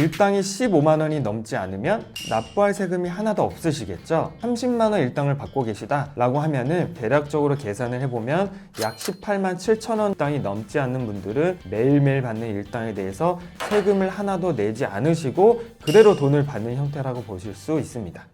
일당이 15만 원이 넘지 않으면 납부할 세금이 하나도 없으시겠죠? 30만 원 일당을 받고 계시다 라고 하면은 대략적으로 계산을 해보면 약 18만 7천 원 일당이 넘지 않는 분들은 매일매일 받는 일당에 대해서 세금을 하나도 내지 않으시고 그대로 돈을 받는 형태라고 보실 수 있습니다.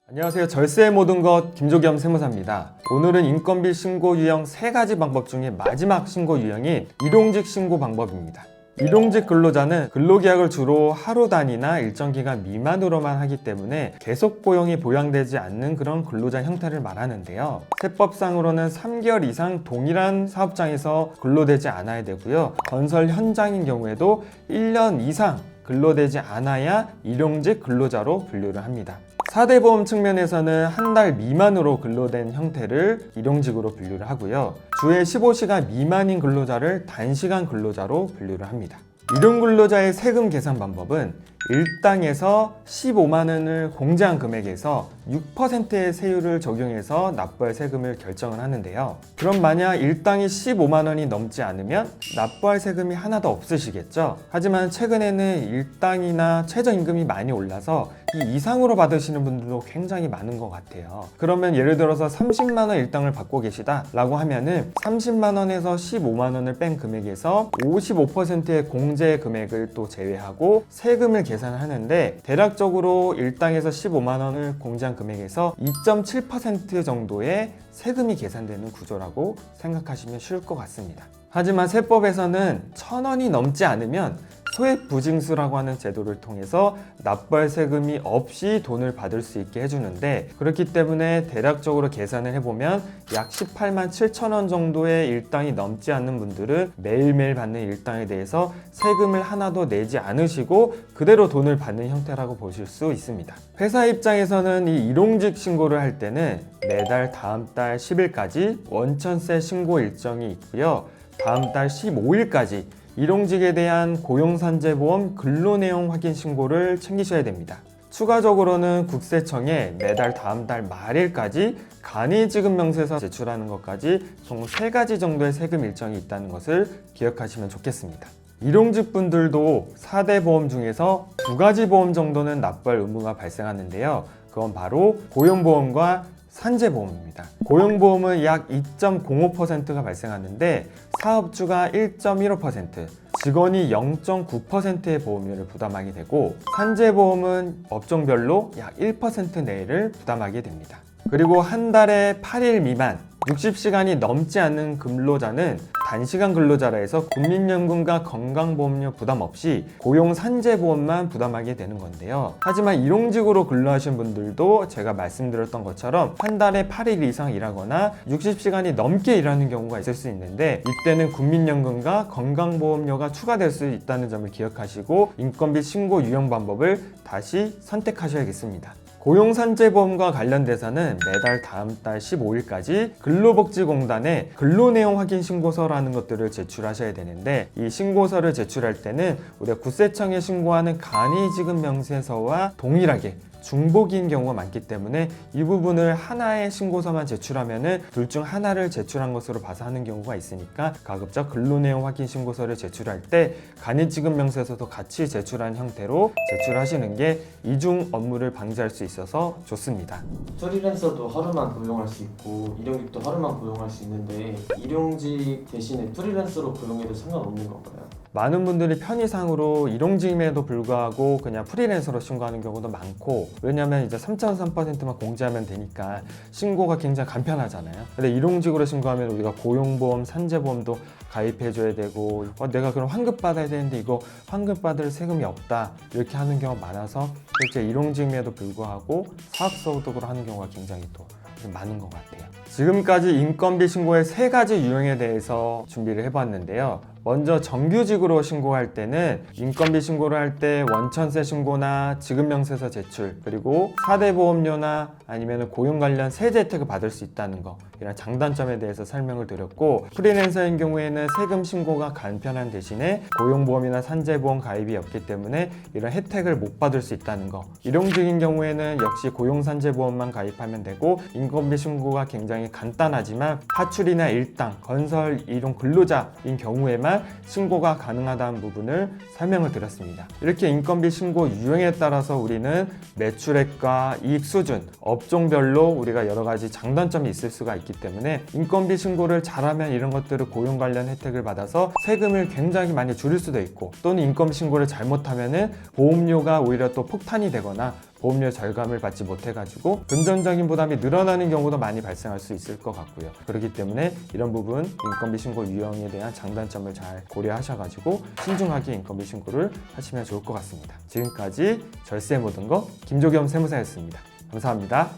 안녕하세요. 절세의 모든 것 김조겸 세무사입니다. 오늘은 인건비 신고 유형 3가지 방법 중에 마지막 신고 유형인 일용직 신고 방법입니다. 일용직 근로자는 근로계약을 주로 하루 단위나 일정 기간 미만으로만 하기 때문에 계속 고용이 보장되지 않는 그런 근로자 형태를 말하는데요. 세법상으로는 3개월 이상 동일한 사업장에서 근로되지 않아야 되고요. 건설 현장인 경우에도 1년 이상 근로되지 않아야 일용직 근로자로 분류를 합니다. 4대 보험 측면에서는 한 달 미만으로 근로된 형태를 일용직으로 분류를 하고요. 주에 15시간 미만인 근로자를 단시간 근로자로 분류를 합니다. 일용 근로자의 세금 계산 방법은 일당에서 15만 원을 공제한 금액에서 6%의 세율을 적용해서 납부할 세금을 결정을 하는데요. 그럼 만약 일당이 15만 원이 넘지 않으면 납부할 세금이 하나도 없으시겠죠? 하지만 최근에는 일당이나 최저임금이 많이 올라서 이 이상으로 받으시는 분들도 굉장히 많은 것 같아요. 그러면 예를 들어서 30만 원 일당을 받고 계시다 라고 하면은 30만 원에서 15만 원을 뺀 금액에서 55%의 공제 금액을 또 제외하고 세금을 계산을 하는데 대략적으로 일당에서 15만 원을 공제한 금액에서 2.7% 정도의 세금이 계산되는 구조라고 생각하시면 쉬울 것 같습니다. 하지만 세법에서는 1,000원이 넘지 않으면 소액부징수라고 하는 제도를 통해서 납부할 세금이 없이 돈을 받을 수 있게 해주는데 그렇기 때문에 대략적으로 계산을 해보면 약 18만 7천 원 정도의 일당이 넘지 않는 분들은 매일매일 받는 일당에 대해서 세금을 하나도 내지 않으시고 그대로 돈을 받는 형태라고 보실 수 있습니다. 회사 입장에서는 이 일용직 신고를 할 때는 매달 다음 달 10일까지 원천세 신고 일정이 있고요. 다음 달 15일까지 일용직에 대한 고용산재보험 근로내용 확인 신고를 챙기셔야 됩니다. 추가적으로는 국세청에 매달 다음 달 말일까지 간이지급명세서 제출하는 것까지 총 3가지 정도의 세금 일정이 있다는 것을 기억하시면 좋겠습니다. 일용직 분들도 4대 보험 중에서 2가지 보험 정도는 납부할 의무가 발생하는데요. 그건 바로 고용보험과 산재보험입니다. 고용보험은 약 2.05%가 발생하는데 사업주가 1.15%, 직원이 0.9%의 보험료를 부담하게 되고 산재보험은 업종별로 약 1% 내외를 부담하게 됩니다. 그리고 한 달에 8일 미만 60시간이 넘지 않는 근로자는 단시간 근로자라 해서 국민연금과 건강보험료 부담 없이 고용산재보험만 부담하게 되는 건데요. 하지만 일용직으로 근로하신 분들도 제가 말씀드렸던 것처럼 한 달에 8일 이상 일하거나 60시간이 넘게 일하는 경우가 있을 수 있는데 이때는 국민연금과 건강보험료가 추가될 수 있다는 점을 기억하시고 인건비 신고 유형 방법을 다시 선택하셔야겠습니다. 고용산재보험과 관련돼서는 매달 다음 달 15일까지 근로복지공단에 근로내용 확인 신고서라는 것들을 제출하셔야 되는데 이 신고서를 제출할 때는 우리가 국세청에 신고하는 간이지급명세서와 동일하게 중복인 경우가 많기 때문에 이 부분을 하나의 신고서만 제출하면은 둘 중 하나를 제출한 것으로 봐서 하는 경우가 있으니까 가급적 근로내용 확인 신고서를 제출할 때 간이지급명세서도 같이 제출한 형태로 제출하시는 게 이중 업무를 방지할 수 있어서 좋습니다. 프리랜서도 하루만 고용할 수 있고 일용직도 하루만 고용할 수 있는데 일용직 대신에 프리랜서로 고용해도 상관없는 건가요? 많은 분들이 편의상으로 일용직임에도 불구하고 그냥 프리랜서로 신고하는 경우도 많고 왜냐면 이제 3.3%만 공제하면 되니까 신고가 굉장히 간편하잖아요. 근데 일용직으로 신고하면 우리가 고용보험, 산재보험도 가입해줘야 되고 내가 그럼 환급 받아야 되는데 이거 환급 받을 세금이 없다 이렇게 하는 경우가 많아서 실제 일용직임에도 불구하고 사업소득으로 하는 경우가 굉장히 또 많은 것 같아요. 지금까지 인건비 신고의 3가지 유형에 대해서 준비를 해봤는데요. 먼저 정규직으로 신고할 때는 인건비 신고를 할 때 원천세 신고나 지급명세서 제출, 그리고 4대 보험료나 아니면 고용 관련 세제 혜택을 받을 수 있다는 거, 이런 장단점에 대해서 설명을 드렸고, 프리랜서인 경우에는 세금 신고가 간편한 대신에 고용보험이나 산재보험 가입이 없기 때문에 이런 혜택을 못 받을 수 있다는 거, 일용직인 경우에는 역시 고용산재보험만 가입하면 되고, 인건비 신고가 굉장히 간단하지만 파출이나 일당, 건설, 일용 근로자인 경우에만 신고가 가능하다는 부분을 설명을 드렸습니다. 이렇게 인건비 신고 유형에 따라서 우리는 매출액과 이익 수준, 업종별로 우리가 여러 가지 장단점이 있을 수가 있기 때문에 인건비 신고를 잘하면 이런 것들을 고용 관련 혜택을 받아서 세금을 굉장히 많이 줄일 수도 있고, 또는 인건비 신고를 잘못하면은 보험료가 오히려 또 폭탄이 되거나 보험료 절감을 받지 못해가지고 금전적인 부담이 늘어나는 경우도 많이 발생할 수 있을 것 같고요. 그렇기 때문에 이런 부분 인건비 신고 유형에 대한 장단점을 잘 고려하셔가지고 신중하게 인건비 신고를 하시면 좋을 것 같습니다. 지금까지 절세 모든 거 김조겸 세무사였습니다. 감사합니다.